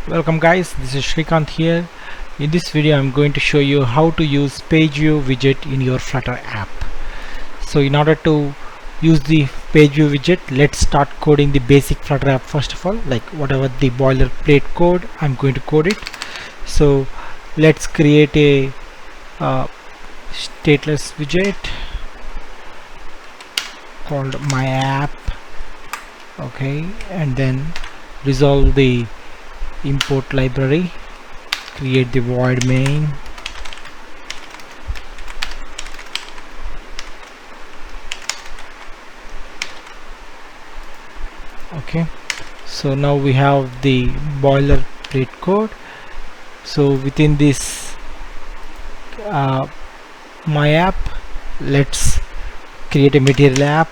Welcome guys, this is Shrikant here. In this video I'm going to show you how to use PageView widget in your Flutter app. So in order to use the PageView widget, let's start coding the basic Flutter app first of all, like whatever the boilerplate code, I'm going to code it. So let's create a stateless widget called my app. Okay, and then resolve the import library, create the void main, okay. So now we have the boilerplate code. So within this my app, let's create a material app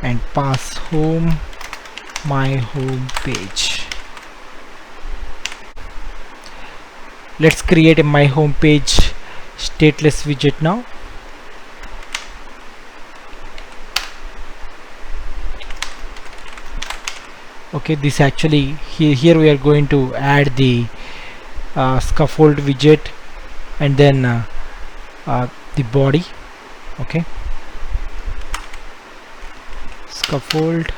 and pass home my home page. Let's create a my home page stateless widget now. Okay, this actually here we are going to add the scaffold widget and then the body. Okay, scaffold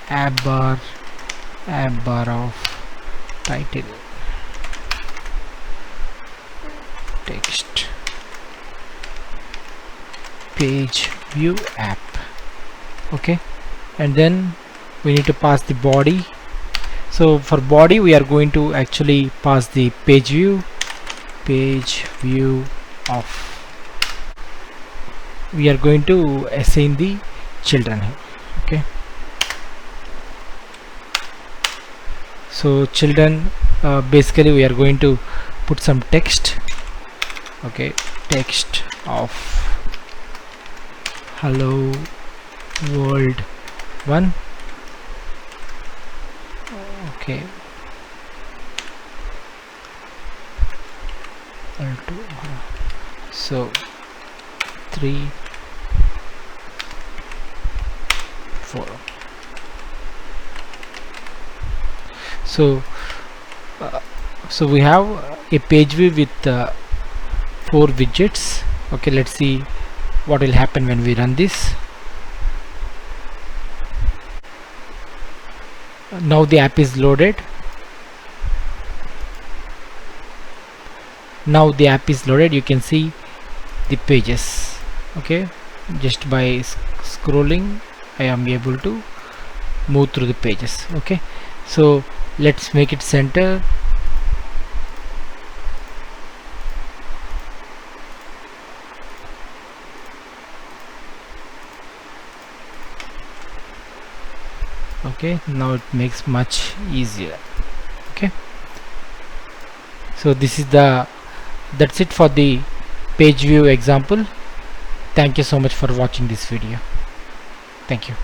app bar of title text page view app. Okay, and then we need to pass the body. So for body we are going to actually pass the page view of, we are going to assign the children. Okay, so children, basically we are going to put some text. Okay, text of hello world 1. Okay, so 3 4. So we have a page view with 4 widgets. Okay, let's see what will happen when we run this. Now the app is loaded. Now the app is loaded. You can see the pages. Okay, just by scrolling I am able to move through the pages. Okay, so let's make it center. Okay, now it makes much easier. Okay, so this is that's it for the page view example. Thank you so much for watching this video. Thank you.